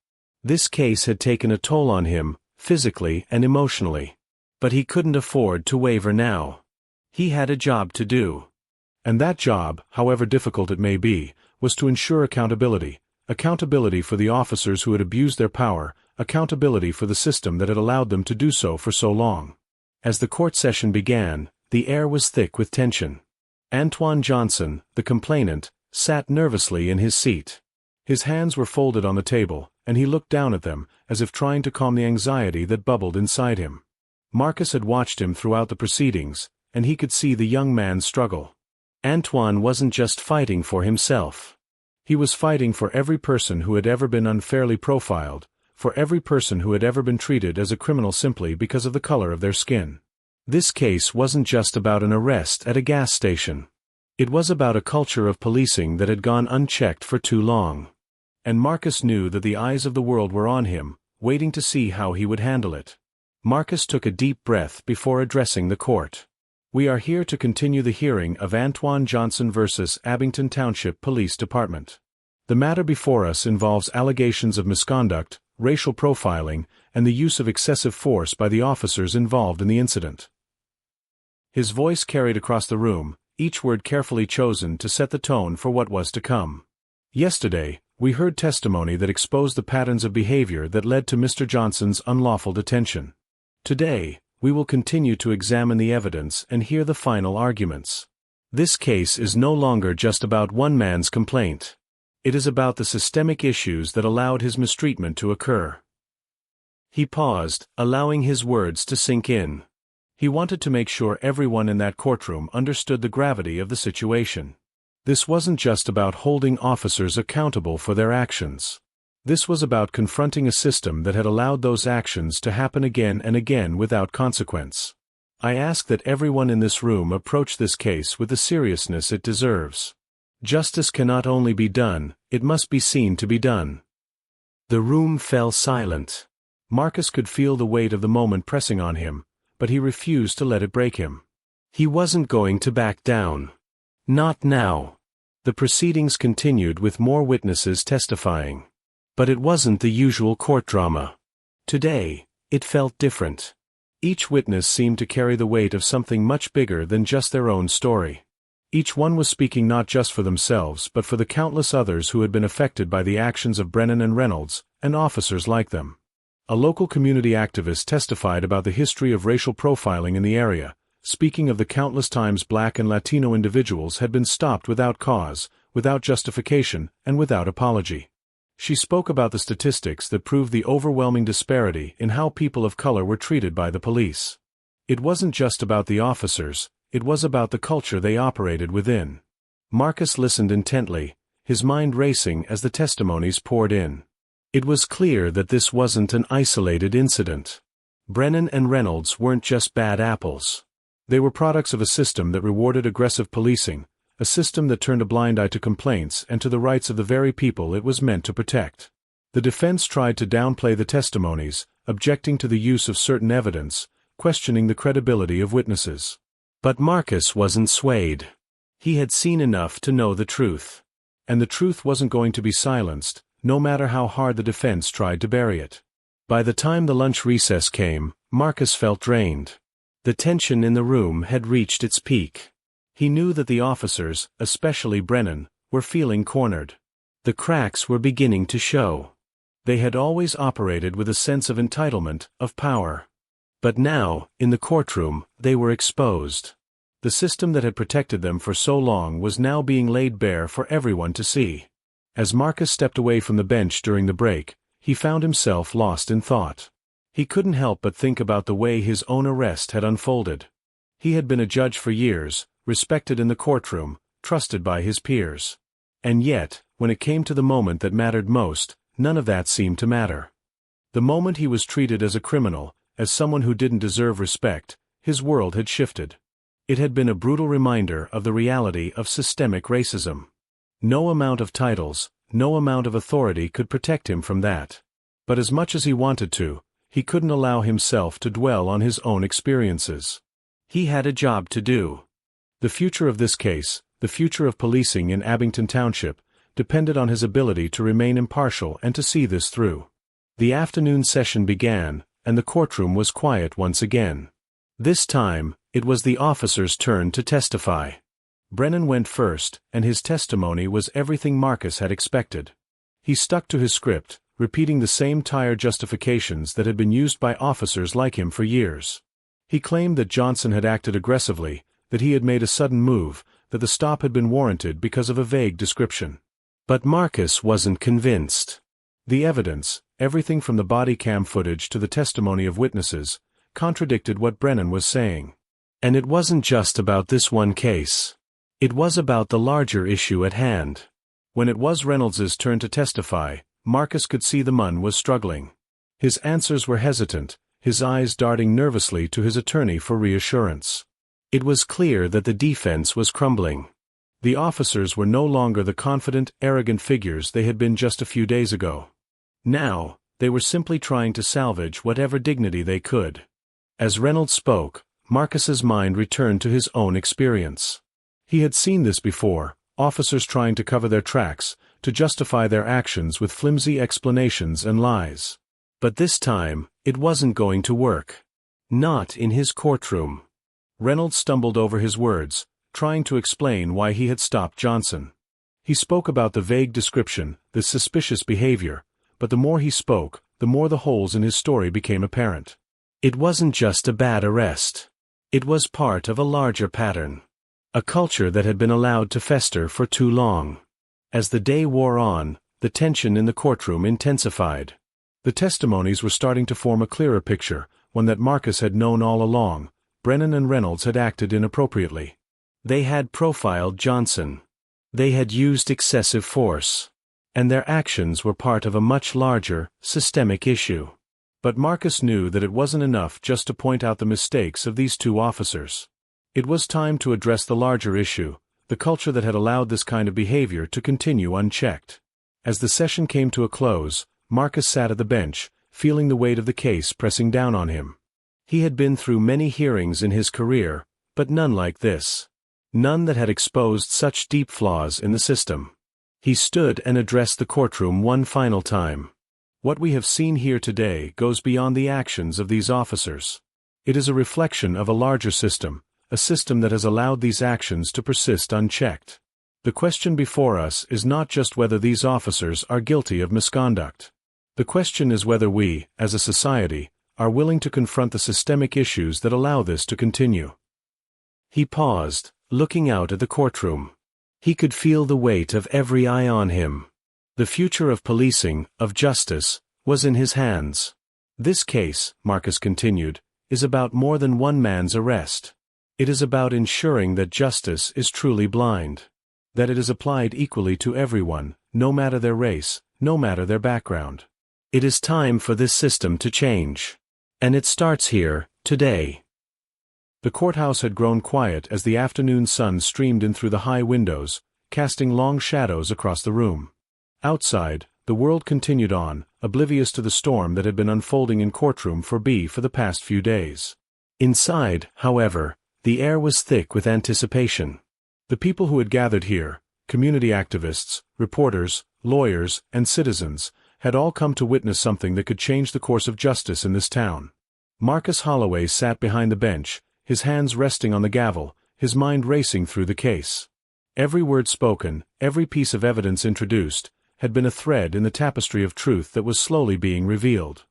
This case had taken a toll on him, physically and emotionally. But he couldn't afford to waver now. He had a job to do. And that job, however difficult it may be, was to ensure accountability. Accountability for the officers who had abused their power, accountability for the system that had allowed them to do so for so long. As the court session began, the air was thick with tension. Antoine Johnson, the complainant, sat nervously in his seat. His hands were folded on the table, and he looked down at them, as if trying to calm the anxiety that bubbled inside him. Marcus had watched him throughout the proceedings, and he could see the young man's struggle. Antoine wasn't just fighting for himself. He was fighting for every person who had ever been unfairly profiled, for every person who had ever been treated as a criminal simply because of the color of their skin. This case wasn't just about an arrest at a gas station. It was about a culture of policing that had gone unchecked for too long. And Marcus knew that the eyes of the world were on him, waiting to see how he would handle it. Marcus took a deep breath before addressing the court. We are here to continue the hearing of Antoine Johnson versus Abington Township Police Department. The matter before us involves allegations of misconduct, racial profiling, and the use of excessive force by the officers involved in the incident. His voice carried across the room, each word carefully chosen to set the tone for what was to come. Yesterday, we heard testimony that exposed the patterns of behavior that led to Mr. Johnson's unlawful detention. Today, we will continue to examine the evidence and hear the final arguments. This case is no longer just about one man's complaint. It is about the systemic issues that allowed his mistreatment to occur. He paused, allowing his words to sink in. He wanted to make sure everyone in that courtroom understood the gravity of the situation. This wasn't just about holding officers accountable for their actions. This was about confronting a system that had allowed those actions to happen again and again without consequence. I ask that everyone in this room approach this case with the seriousness it deserves. Justice cannot only be done, it must be seen to be done." The room fell silent. Marcus could feel the weight of the moment pressing on him, but he refused to let it break him. He wasn't going to back down. Not now. The proceedings continued with more witnesses testifying. But it wasn't the usual court drama. Today, it felt different. Each witness seemed to carry the weight of something much bigger than just their own story. Each one was speaking not just for themselves but for the countless others who had been affected by the actions of Brennan and Reynolds, and officers like them. A local community activist testified about the history of racial profiling in the area, speaking of the countless times Black and Latino individuals had been stopped without cause, without justification, and without apology. She spoke about the statistics that proved the overwhelming disparity in how people of color were treated by the police. It wasn't just about the officers, it was about the culture they operated within. Marcus listened intently, his mind racing as the testimonies poured in. It was clear that this wasn't an isolated incident. Brennan and Reynolds weren't just bad apples. They were products of a system that rewarded aggressive policing, a system that turned a blind eye to complaints and to the rights of the very people it was meant to protect. The defense tried to downplay the testimonies, objecting to the use of certain evidence, questioning the credibility of witnesses. But Marcus wasn't swayed. He had seen enough to know the truth. And the truth wasn't going to be silenced, no matter how hard the defense tried to bury it. By the time the lunch recess came, Marcus felt drained. The tension in the room had reached its peak. He knew that the officers, especially Brennan, were feeling cornered. The cracks were beginning to show. They had always operated with a sense of entitlement, of power. But now, in the courtroom, they were exposed. The system that had protected them for so long was now being laid bare for everyone to see. As Marcus stepped away from the bench during the break, he found himself lost in thought. He couldn't help but think about the way his own arrest had unfolded. He had been a judge for years, respected in the courtroom, trusted by his peers. And yet, when it came to the moment that mattered most, none of that seemed to matter. The moment he was treated as a criminal, as someone who didn't deserve respect, his world had shifted. It had been a brutal reminder of the reality of systemic racism. No amount of titles, no amount of authority could protect him from that. But as much as he wanted to, he couldn't allow himself to dwell on his own experiences. He had a job to do. The future of this case, the future of policing in Abington Township, depended on his ability to remain impartial and to see this through. The afternoon session began, and the courtroom was quiet once again. This time, it was the officer's turn to testify. Brennan went first, and his testimony was everything Marcus had expected. He stuck to his script, repeating the same tired justifications that had been used by officers like him for years. He claimed that Johnson had acted aggressively, that he had made a sudden move, that the stop had been warranted because of a vague description. But Marcus wasn't convinced. The evidence, everything from the body cam footage to the testimony of witnesses, contradicted what Brennan was saying. And it wasn't just about this one case. It was about the larger issue at hand. When it was Reynolds's turn to testify, Marcus could see the man was struggling. His answers were hesitant, his eyes darting nervously to his attorney for reassurance. It was clear that the defense was crumbling. The officers were no longer the confident, arrogant figures they had been just a few days ago. Now, they were simply trying to salvage whatever dignity they could. As Reynolds spoke, Marcus's mind returned to his own experience. He had seen this before, officers trying to cover their tracks, to justify their actions with flimsy explanations and lies. But this time, it wasn't going to work. Not in his courtroom. Reynolds stumbled over his words, trying to explain why he had stopped Johnson. He spoke about the vague description, the suspicious behavior, but the more he spoke, the more the holes in his story became apparent. It wasn't just a bad arrest. It was part of a larger pattern. A culture that had been allowed to fester for too long. As the day wore on, the tension in the courtroom intensified. The testimonies were starting to form a clearer picture, one that Marcus had known all along. Brennan and Reynolds had acted inappropriately. They had profiled Johnson. They had used excessive force. And their actions were part of a much larger, systemic issue. But Marcus knew that it wasn't enough just to point out the mistakes of these two officers. It was time to address the larger issue, the culture that had allowed this kind of behavior to continue unchecked. As the session came to a close, Marcus sat at the bench, feeling the weight of the case pressing down on him. He had been through many hearings in his career, but none like this. None that had exposed such deep flaws in the system. He stood and addressed the courtroom one final time. What we have seen here today goes beyond the actions of these officers. It is a reflection of a larger system, a system that has allowed these actions to persist unchecked. The question before us is not just whether these officers are guilty of misconduct. The question is whether we, as a society, are willing to confront the systemic issues that allow this to continue. He paused, looking out at the courtroom. He could feel the weight of every eye on him. The future of policing, of justice, was in his hands. This case, Marcus continued, is about more than one man's arrest. It is about ensuring that justice is truly blind. That it is applied equally to everyone, no matter their race, no matter their background. It is time for this system to change. And it starts here, today. The courthouse had grown quiet as the afternoon sun streamed in through the high windows, casting long shadows across the room. Outside, the world continued on, oblivious to the storm that had been unfolding in courtroom 4B for the past few days. Inside, however, the air was thick with anticipation. The people who had gathered here, community activists, reporters, lawyers, and citizens, had all come to witness something that could change the course of justice in this town. Marcus Holloway sat behind the bench, his hands resting on the gavel, his mind racing through the case. Every word spoken, every piece of evidence introduced, had been a thread in the tapestry of truth that was slowly being revealed.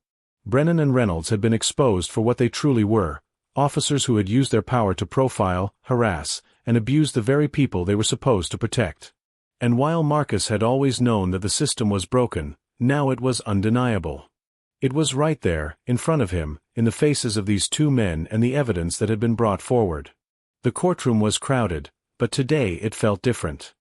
Brennan and Reynolds had been exposed for what they truly were, officers who had used their power to profile, harass, and abuse the very people they were supposed to protect. And while Marcus had always known that the system was broken, now it was undeniable. It was right there, in front of him, in the faces of these two men and the evidence that had been brought forward. The courtroom was crowded, but today it felt different.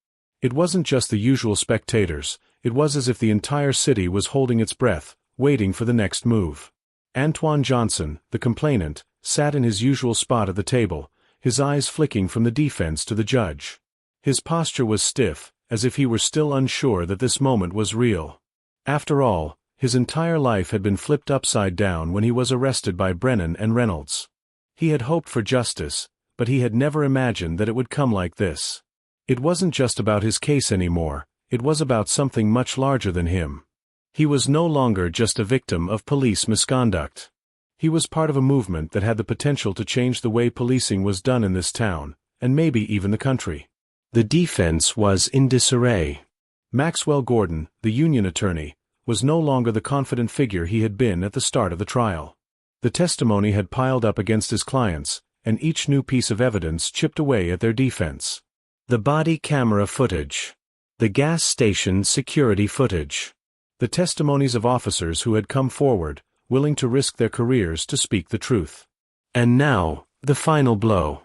It wasn't just the usual spectators, it was as if the entire city was holding its breath, waiting for the next move. Antoine Johnson, the complainant, sat in his usual spot at the table, his eyes flicking from the defense to the judge. His posture was stiff, as if he were still unsure that this moment was real. After all, his entire life had been flipped upside down when he was arrested by Brennan and Reynolds. He had hoped for justice, but he had never imagined that it would come like this. It wasn't just about his case anymore, it was about something much larger than him. He was no longer just a victim of police misconduct. He was part of a movement that had the potential to change the way policing was done in this town, and maybe even the country. The defense was in disarray. Maxwell Gordon, the union attorney, was no longer the confident figure he had been at the start of the trial. The testimony had piled up against his clients, and each new piece of evidence chipped away at their defense. The body camera footage. The gas station security footage. The testimonies of officers who had come forward, willing to risk their careers to speak the truth. And now, the final blow.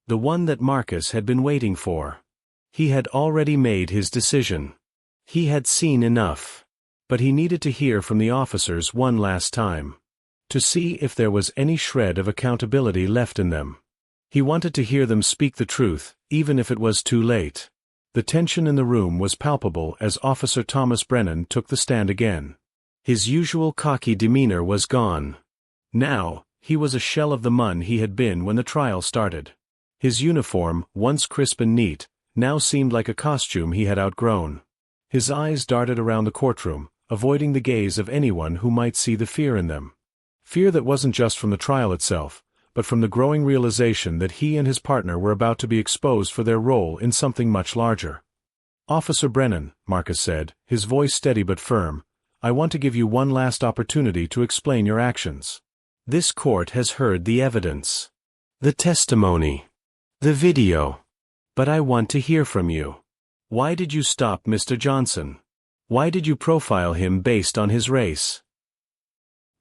The one that Marcus had been waiting for. He had already made his decision. He had seen enough. But he needed to hear from the officers one last time. To see if there was any shred of accountability left in them. He wanted to hear them speak the truth, even if it was too late. The tension in the room was palpable as Officer Thomas Brennan took the stand again. His usual cocky demeanor was gone. Now, he was a shell of the man he had been when the trial started. His uniform, once crisp and neat, now seemed like a costume he had outgrown. His eyes darted around the courtroom, avoiding the gaze of anyone who might see the fear in them. Fear that wasn't just from the trial itself, but from the growing realization that he and his partner were about to be exposed for their role in something much larger. "Officer Brennan," Marcus said, his voice steady but firm, "I want to give you one last opportunity to explain your actions. This court has heard the evidence. The testimony. The video. But I want to hear from you. Why did you stop Mr. Johnson? Why did you profile him based on his race?"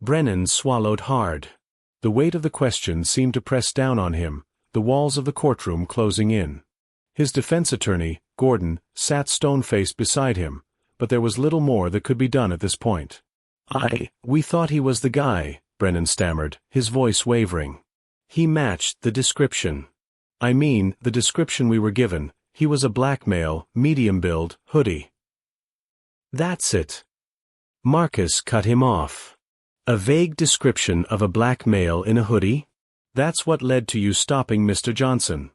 Brennan swallowed hard. The weight of the question seemed to press down on him, the walls of the courtroom closing in. His defense attorney, Gordon, sat stone-faced beside him, but there was little more that could be done at this point. We thought he was the guy," Brennan stammered, his voice wavering. "He matched the description. I mean, the description we were given. He was a black male, medium build, hoodie." "That's it." Marcus cut him off. "A vague description of a black male in a hoodie? That's what led to you stopping Mr. Johnson."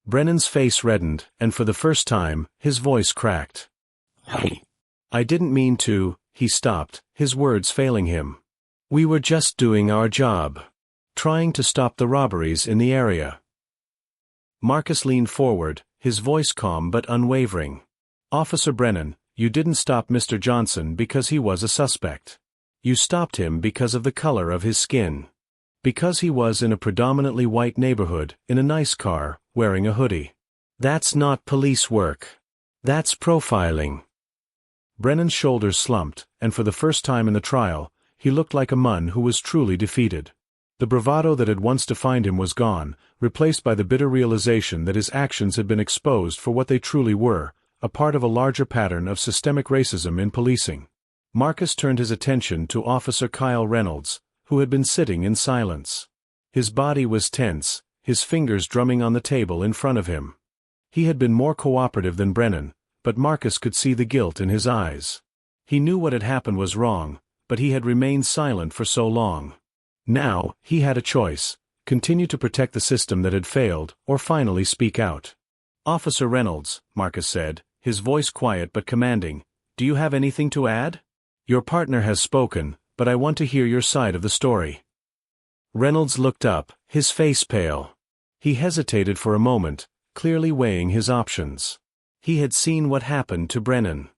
Brennan's face reddened, and for the first time, his voice cracked. "I didn't mean to," he stopped, his words failing him. "We were just doing our job. Trying to stop the robberies in the area." Marcus leaned forward, his voice calm but unwavering. "Officer Brennan, you didn't stop Mr. Johnson because he was a suspect. You stopped him because of the color of his skin. Because he was in a predominantly white neighborhood, in a nice car, wearing a hoodie. That's not police work. That's profiling." Brennan's shoulders slumped, and for the first time in the trial, he looked like a man who was truly defeated. The bravado that had once defined him was gone, replaced by the bitter realization that his actions had been exposed for what they truly were, a part of a larger pattern of systemic racism in policing. Marcus turned his attention to Officer Kyle Reynolds, who had been sitting in silence. His body was tense, his fingers drumming on the table in front of him. He had been more cooperative than Brennan, but Marcus could see the guilt in his eyes. He knew what had happened was wrong, but he had remained silent for so long. Now, he had a choice: continue to protect the system that had failed, or finally speak out. "Officer Reynolds," Marcus said, his voice quiet but commanding, "do you have anything to add? Your partner has spoken, but I want to hear your side of the story." Reynolds looked up, his face pale. He hesitated for a moment, clearly weighing his options. He had seen what happened to Brennan.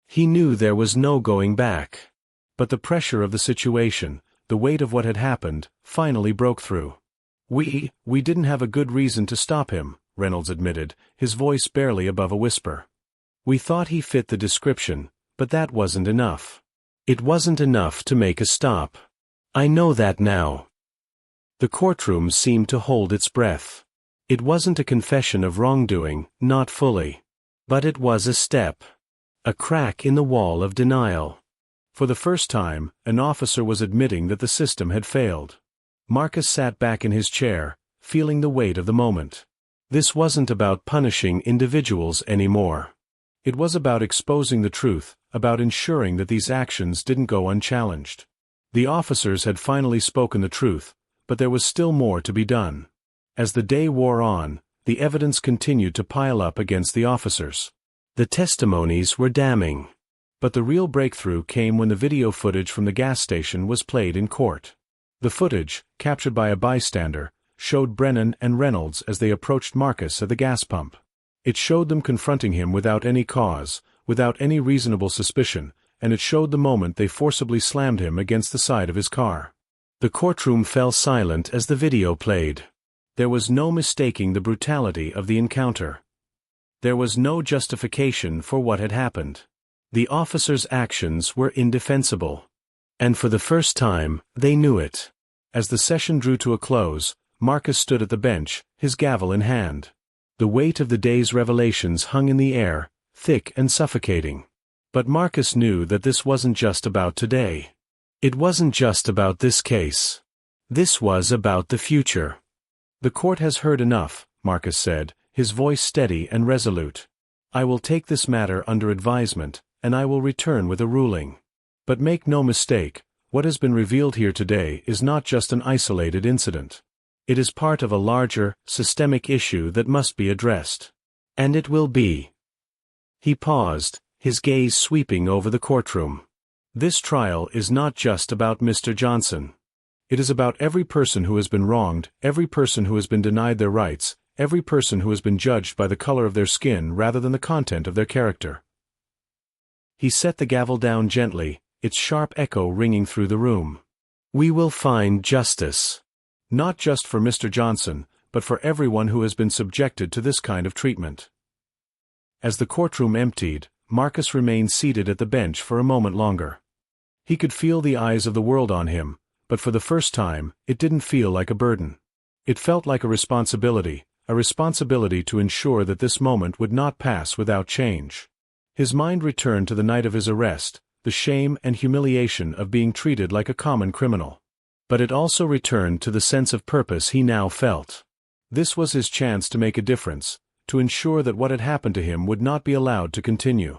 He knew there was no going back. But the pressure of the situation, the weight of what had happened, finally broke through. We didn't have a good reason to stop him," Reynolds admitted, his voice barely above a whisper. "We thought he fit the description, but that wasn't enough. It wasn't enough to make a stop. I know that now." The courtroom seemed to hold its breath. It wasn't a confession of wrongdoing, not fully. But it was a step. A crack in the wall of denial. For the first time, an officer was admitting that the system had failed. Marcus sat back in his chair, feeling the weight of the moment. This wasn't about punishing individuals anymore. It was about exposing the truth, about ensuring that these actions didn't go unchallenged. The officers had finally spoken the truth, but there was still more to be done. As the day wore on, the evidence continued to pile up against the officers. The testimonies were damning. But the real breakthrough came when the video footage from the gas station was played in court. The footage, captured by a bystander, showed Brennan and Reynolds as they approached Marcus at the gas pump. It showed them confronting him without any cause, without any reasonable suspicion, and it showed the moment they forcibly slammed him against the side of his car. The courtroom fell silent as the video played. There was no mistaking the brutality of the encounter. There was no justification for what had happened. The officers' actions were indefensible. And for the first time, they knew it. As the session drew to a close, Marcus stood at the bench, his gavel in hand. The weight of the day's revelations hung in the air, thick and suffocating. But Marcus knew that this wasn't just about today. It wasn't just about this case. This was about the future. "The court has heard enough," Marcus said, his voice steady and resolute. "I will take this matter under advisement, and I will return with a ruling. But make no mistake, what has been revealed here today is not just an isolated incident. It is part of a larger, systemic issue that must be addressed. And it will be." He paused, his gaze sweeping over the courtroom. "This trial is not just about Mr. Johnson. It is about every person who has been wronged, every person who has been denied their rights, every person who has been judged by the color of their skin rather than the content of their character." He set the gavel down gently, its sharp echo ringing through the room. "We will find justice. Not just for Mr. Johnson, but for everyone who has been subjected to this kind of treatment." As the courtroom emptied, Marcus remained seated at the bench for a moment longer. He could feel the eyes of the world on him, but for the first time, it didn't feel like a burden. It felt like a responsibility to ensure that this moment would not pass without change. His mind returned to the night of his arrest, the shame and humiliation of being treated like a common criminal. But it also returned to the sense of purpose he now felt. This was his chance to make a difference, to ensure that what had happened to him would not be allowed to continue.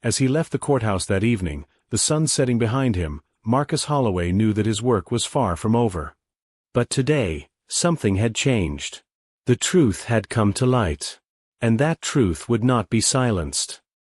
As he left the courthouse that evening, the sun setting behind him, Marcus Holloway knew that his work was far from over. But today, something had changed. The truth had come to light. And that truth would not be silenced.